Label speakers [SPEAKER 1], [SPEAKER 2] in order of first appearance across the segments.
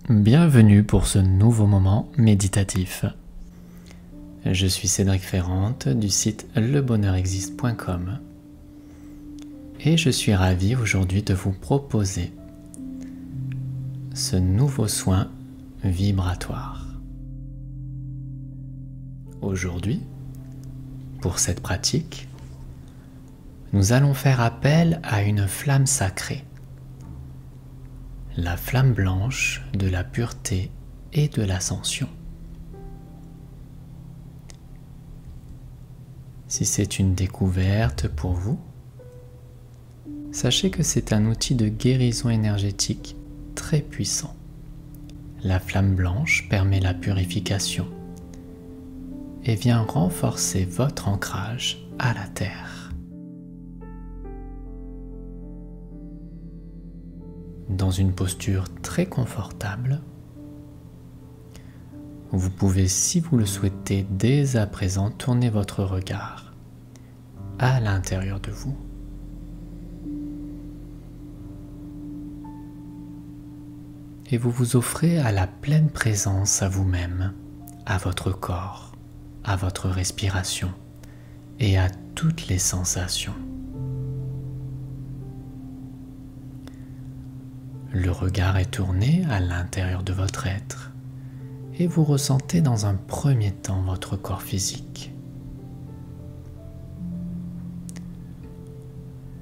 [SPEAKER 1] Bienvenue pour ce nouveau moment méditatif. Je suis Cédric Ferrante du site lebonheurexiste.com et je suis ravi aujourd'hui de vous proposer ce nouveau soin vibratoire. Aujourd'hui, pour cette pratique, nous allons faire appel à une flamme sacrée, la flamme blanche de la pureté et de l'ascension. Si c'est une découverte pour vous, sachez que c'est un outil de guérison énergétique très puissant. La flamme blanche permet la purification et vient renforcer votre ancrage à la terre. Dans une posture très confortable, vous pouvez, si vous le souhaitez, dès à présent tourner votre regard à l'intérieur de vous. Et vous vous offrez à la pleine présence à vous-même, à votre corps, à votre respiration et à toutes les sensations. Le regard est tourné à l'intérieur de votre être et vous ressentez dans un premier temps votre corps physique.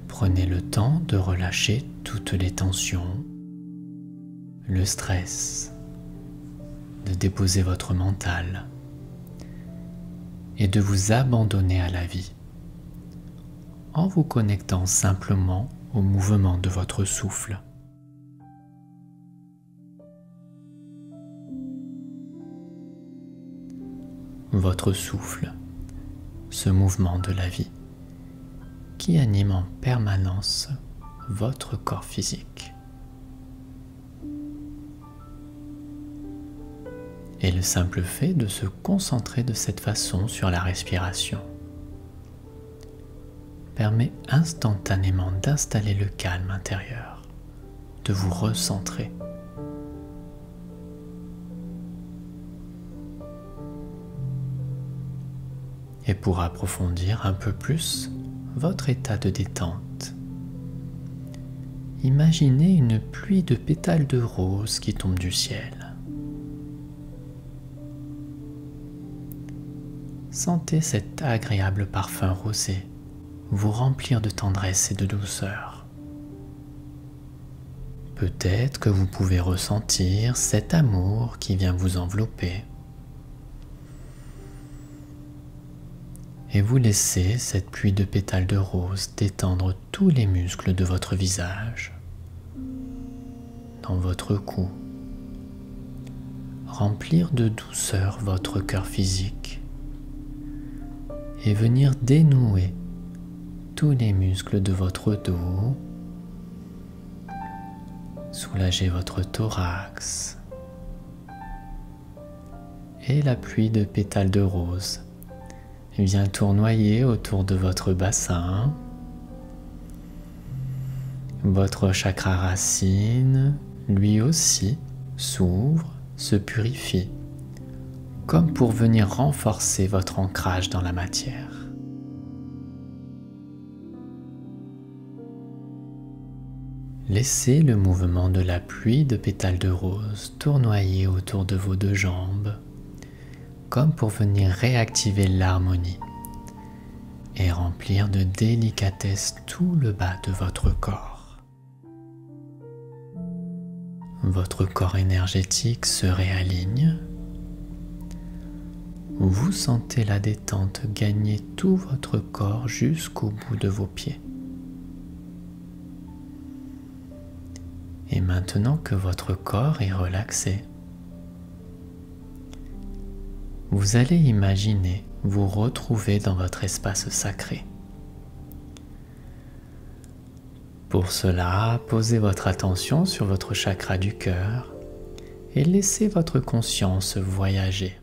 [SPEAKER 1] Prenez le temps de relâcher toutes les tensions, le stress, de déposer votre mental et de vous abandonner à la vie en vous connectant simplement au mouvement de votre souffle. Votre souffle, ce mouvement de la vie qui anime en permanence votre corps physique. Et le simple fait de se concentrer de cette façon sur la respiration permet instantanément d'installer le calme intérieur, de vous recentrer. Et pour approfondir un peu plus votre état de détente, imaginez une pluie de pétales de rose qui tombe du ciel. Sentez cet agréable parfum rosé vous remplir de tendresse et de douceur. Peut-être que vous pouvez ressentir cet amour qui vient vous envelopper. Et vous laissez cette pluie de pétales de rose détendre tous les muscles de votre visage, dans votre cou, remplir de douceur votre cœur physique et venir dénouer tous les muscles de votre dos, soulager votre thorax et la pluie de pétales de rose vient tournoyer autour de votre bassin, votre chakra racine, lui aussi, s'ouvre, se purifie, comme pour venir renforcer votre ancrage dans la matière. Laissez le mouvement de la pluie de pétales de rose tournoyer autour de vos deux jambes, comme pour venir réactiver l'harmonie et remplir de délicatesse tout le bas de votre corps. Votre corps énergétique se réaligne. Vous sentez la détente gagner tout votre corps jusqu'au bout de vos pieds. Et maintenant que votre corps est relaxé, vous allez imaginer vous retrouver dans votre espace sacré. Pour cela, posez votre attention sur votre chakra du cœur et laissez votre conscience voyager.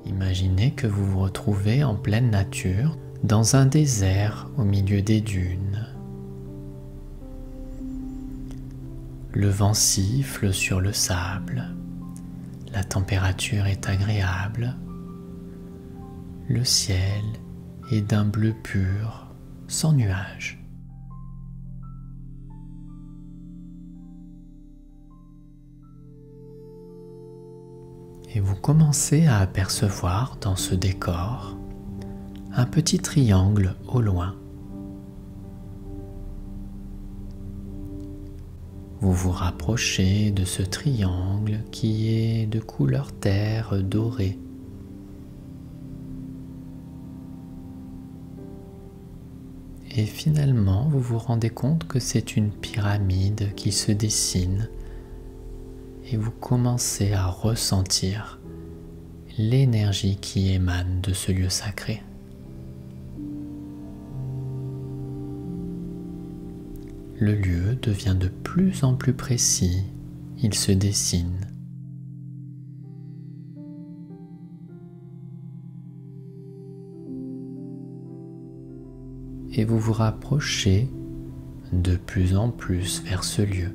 [SPEAKER 1] Imaginez que vous vous retrouvez en pleine nature, dans un désert au milieu des dunes. Le vent siffle sur le sable. La température est agréable. Le ciel est d'un bleu pur, sans nuages. Et vous commencez à apercevoir dans ce décor un petit triangle au loin. Vous vous rapprochez de ce triangle qui est de couleur terre dorée. Et finalement, vous vous rendez compte que c'est une pyramide qui se dessine et vous commencez à ressentir l'énergie qui émane de ce lieu sacré. Le lieu devient de plus en plus précis, il se dessine. Et vous vous rapprochez de plus en plus vers ce lieu.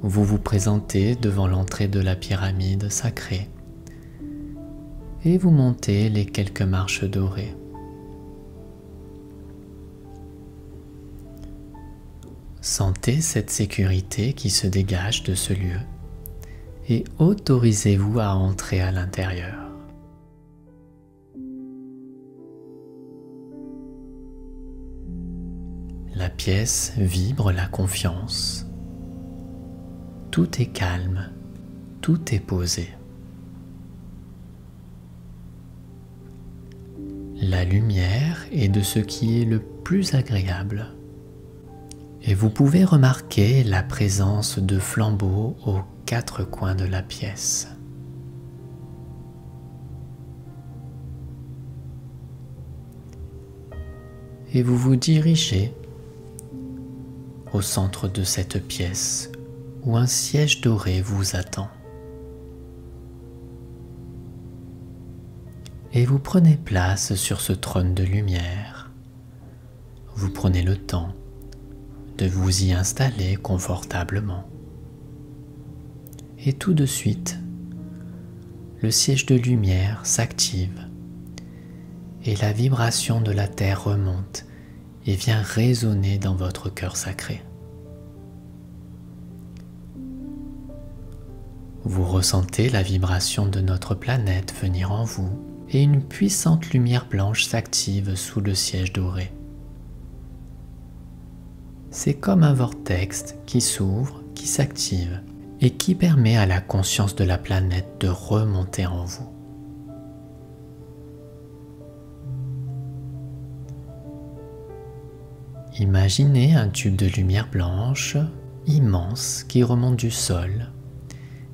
[SPEAKER 1] Vous vous présentez devant l'entrée de la pyramide sacrée et vous montez les quelques marches dorées. Sentez cette sécurité qui se dégage de ce lieu et autorisez-vous à entrer à l'intérieur. La pièce vibre la confiance. Tout est calme, tout est posé. La lumière est de ce qui est le plus agréable. Et vous pouvez remarquer la présence de flambeaux aux quatre coins de la pièce. Et vous vous dirigez au centre de cette pièce où un siège doré vous attend. Et vous prenez place sur ce trône de lumière. Vous prenez le temps de vous y installer confortablement. Et tout de suite, le siège de lumière s'active et la vibration de la terre remonte et vient résonner dans votre cœur sacré. Vous ressentez la vibration de notre planète venir en vous et une puissante lumière blanche s'active sous le siège doré. C'est comme un vortex qui s'ouvre, qui s'active et qui permet à la conscience de la planète de remonter en vous. Imaginez un tube de lumière blanche immense qui remonte du sol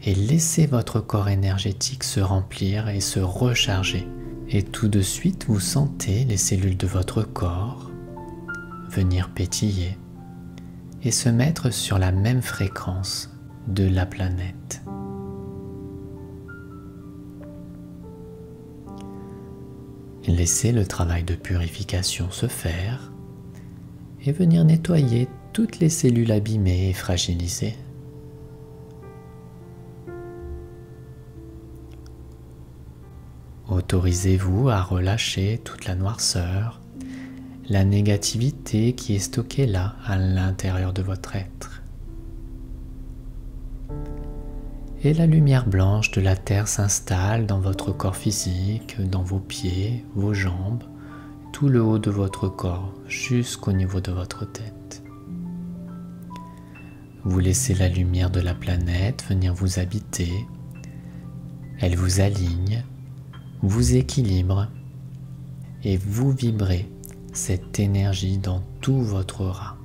[SPEAKER 1] et laissez votre corps énergétique se remplir et se recharger. Et tout de suite, vous sentez les cellules de votre corps venir pétiller et se mettre sur la même fréquence de la planète. Laissez le travail de purification se faire et venir nettoyer toutes les cellules abîmées et fragilisées. Autorisez-vous à relâcher toute la noirceur, la négativité qui est stockée là, à l'intérieur de votre être. Et la lumière blanche de la terre s'installe dans votre corps physique, dans vos pieds, vos jambes, tout le haut de votre corps, jusqu'au niveau de votre tête. Vous laissez la lumière de la planète venir vous habiter. Elle vous aligne, vous équilibre et vous vibrez cette énergie dans tout votre aura.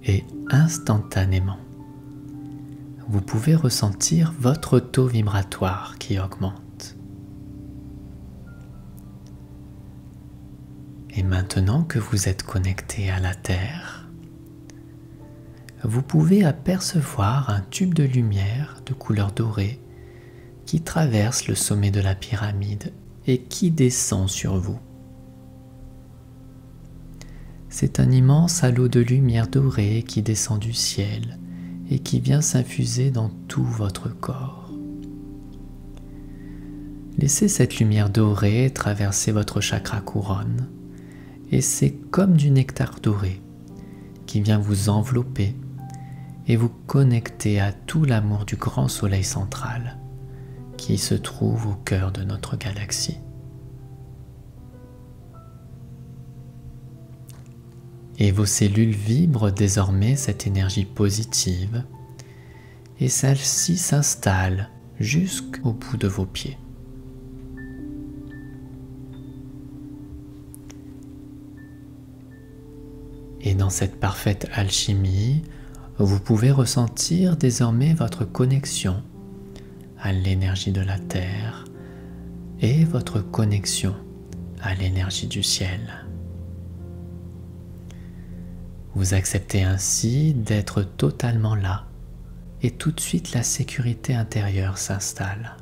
[SPEAKER 1] Et instantanément, vous pouvez ressentir votre taux vibratoire qui augmente. Et maintenant que vous êtes connecté à la Terre, vous pouvez apercevoir un tube de lumière de couleur dorée qui traverse le sommet de la pyramide et qui descend sur vous. C'est un immense halo de lumière dorée qui descend du ciel et qui vient s'infuser dans tout votre corps. Laissez cette lumière dorée traverser votre chakra couronne et c'est comme du nectar doré qui vient vous envelopper et vous connecter à tout l'amour du grand soleil central qui se trouve au cœur de notre galaxie. Et vos cellules vibrent désormais cette énergie positive et celle-ci s'installe jusqu'au bout de vos pieds. Et dans cette parfaite alchimie, vous pouvez ressentir désormais votre connexion à l'énergie de la terre et votre connexion à l'énergie du ciel. Vous acceptez ainsi d'être totalement là et tout de suite la sécurité intérieure s'installe.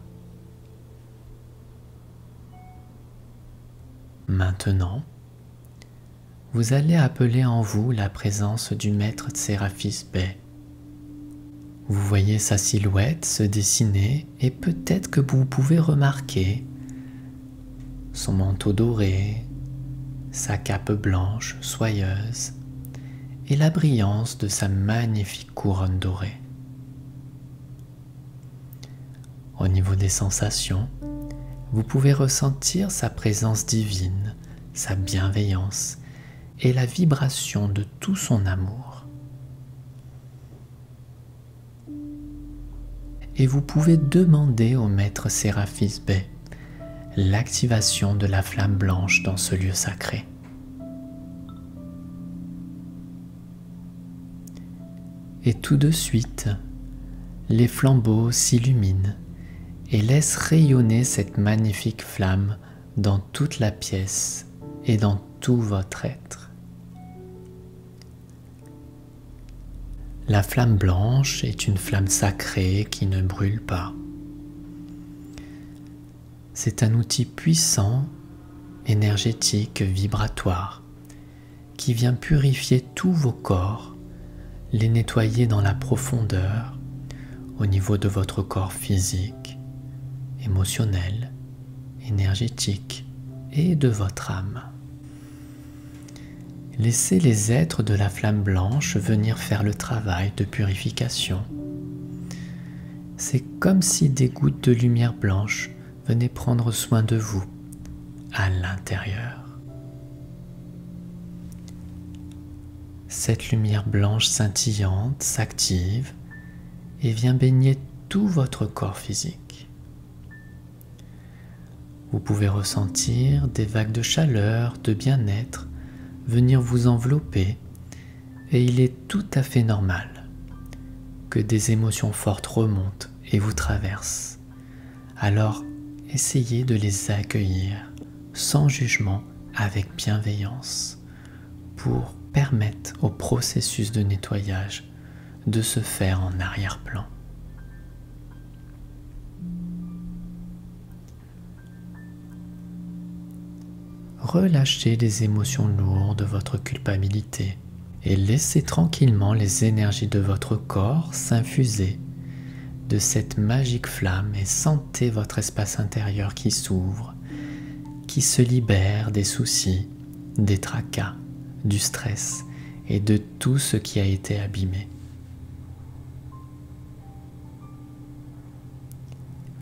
[SPEAKER 1] Maintenant, vous allez appeler en vous la présence du maître Tséraphis Bey. Vous voyez sa silhouette se dessiner et peut-être que vous pouvez remarquer son manteau doré, sa cape blanche soyeuse et la brillance de sa magnifique couronne dorée. Au niveau des sensations, vous pouvez ressentir sa présence divine, sa bienveillance et la vibration de tout son amour. Et vous pouvez demander au maître Tséraphis Bey l'activation de la flamme blanche dans ce lieu sacré. Et tout de suite, les flambeaux s'illuminent et laissent rayonner cette magnifique flamme dans toute la pièce et dans tout votre être. La flamme blanche est une flamme sacrée qui ne brûle pas. C'est un outil puissant, énergétique, vibratoire, qui vient purifier tous vos corps, les nettoyer dans la profondeur, au niveau de votre corps physique, émotionnel, énergétique et de votre âme. Laissez les êtres de la flamme blanche venir faire le travail de purification. C'est comme si des gouttes de lumière blanche venaient prendre soin de vous à l'intérieur. Cette lumière blanche scintillante s'active et vient baigner tout votre corps physique. Vous pouvez ressentir des vagues de chaleur, de bien-être venir vous envelopper et il est tout à fait normal que des émotions fortes remontent et vous traversent. Alors essayez de les accueillir sans jugement, avec bienveillance pour permettre au processus de nettoyage de se faire en arrière-plan. Relâchez les émotions lourdes de votre culpabilité et laissez tranquillement les énergies de votre corps s'infuser de cette magique flamme et sentez votre espace intérieur qui s'ouvre, qui se libère des soucis, des tracas, du stress et de tout ce qui a été abîmé.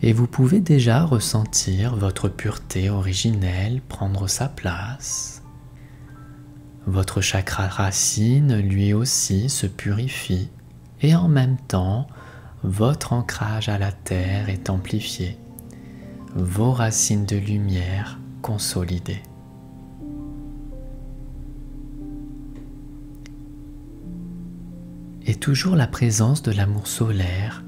[SPEAKER 1] Et vous pouvez déjà ressentir votre pureté originelle prendre sa place. Votre chakra racine lui aussi se purifie et en même temps, votre ancrage à la terre est amplifié, vos racines de lumière consolidées. Et toujours la présence de l'amour solaire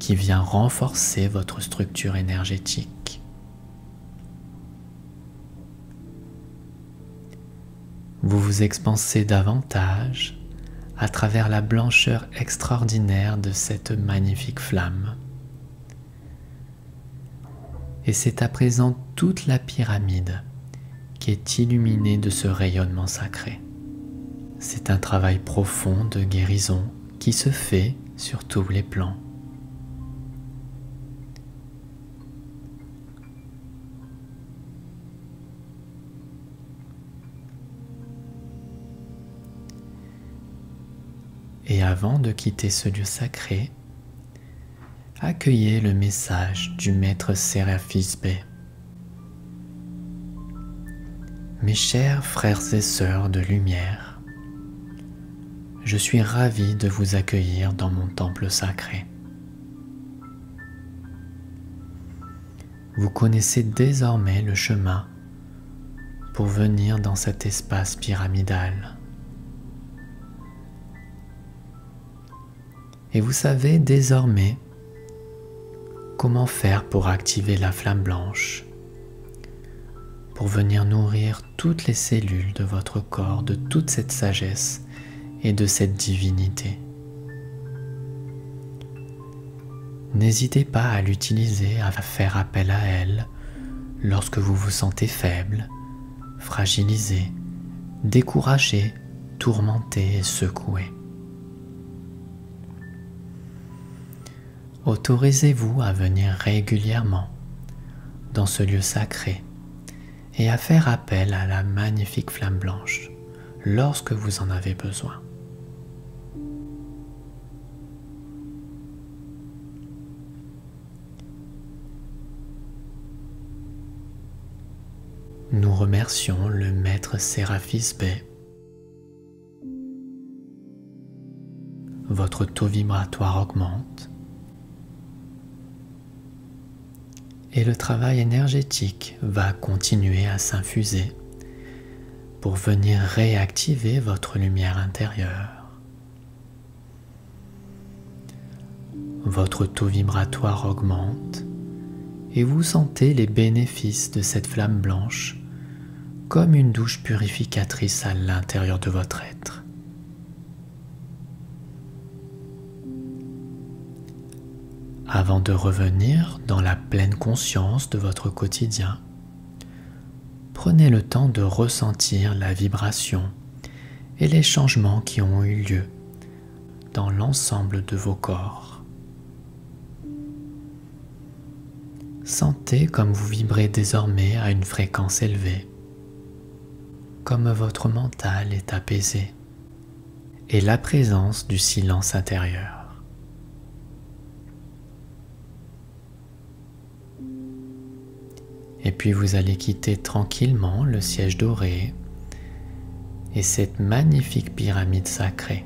[SPEAKER 1] qui vient renforcer votre structure énergétique. Vous vous expansez davantage à travers la blancheur extraordinaire de cette magnifique flamme. Et c'est à présent toute la pyramide qui est illuminée de ce rayonnement sacré. C'est un travail profond de guérison qui se fait sur tous les plans. Et avant de quitter ce lieu sacré, accueillez le message du Maître Séraphis Bey. Mes chers frères et sœurs de lumière, je suis ravi de vous accueillir dans mon temple sacré. Vous connaissez désormais le chemin pour venir dans cet espace pyramidal. Et vous savez désormais comment faire pour activer la flamme blanche, pour venir nourrir toutes les cellules de votre corps de toute cette sagesse et de cette divinité. N'hésitez pas à l'utiliser, à faire appel à elle lorsque vous vous sentez faible, fragilisé, découragé, tourmenté et secoué. Autorisez-vous à venir régulièrement dans ce lieu sacré et à faire appel à la magnifique flamme blanche lorsque vous en avez besoin. Nous remercions le Maître Séraphis Bey. Votre taux vibratoire augmente et le travail énergétique va continuer à s'infuser pour venir réactiver votre lumière intérieure. Votre taux vibratoire augmente et vous sentez les bénéfices de cette flamme blanche comme une douche purificatrice à l'intérieur de votre être. Avant de revenir dans la pleine conscience de votre quotidien, prenez le temps de ressentir la vibration et les changements qui ont eu lieu dans l'ensemble de vos corps. Sentez comme vous vibrez désormais à une fréquence élevée, comme votre mental est apaisé et la présence du silence intérieur. Et puis vous allez quitter tranquillement le siège doré et cette magnifique pyramide sacrée.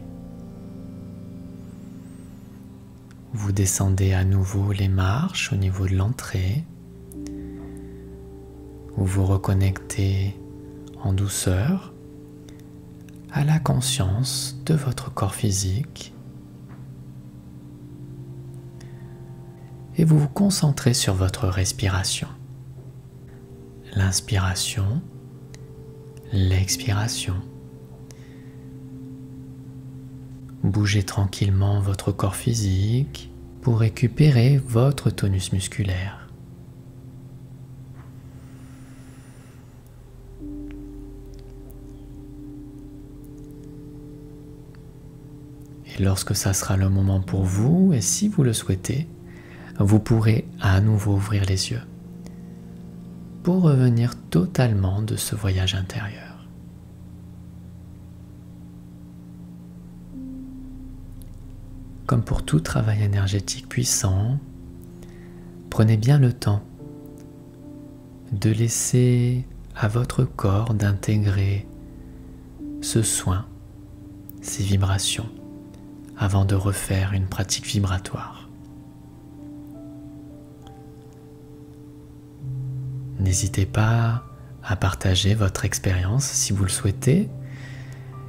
[SPEAKER 1] Vous descendez à nouveau les marches au niveau de l'entrée. Vous vous reconnectez en douceur à la conscience de votre corps physique. Et vous vous concentrez sur votre respiration. L'inspiration, l'expiration. Bougez tranquillement votre corps physique pour récupérer votre tonus musculaire. Et lorsque ça sera le moment pour vous, et si vous le souhaitez, vous pourrez à nouveau ouvrir les yeux pour revenir totalement de ce voyage intérieur. Comme pour tout travail énergétique puissant, prenez bien le temps de laisser à votre corps d'intégrer ce soin, ces vibrations, avant de refaire une pratique vibratoire. N'hésitez pas à partager votre expérience si vous le souhaitez.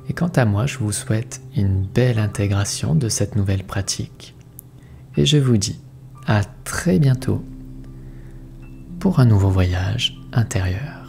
[SPEAKER 1] Et quant à moi, je vous souhaite une belle intégration de cette nouvelle pratique. Et je vous dis à très bientôt pour un nouveau voyage intérieur.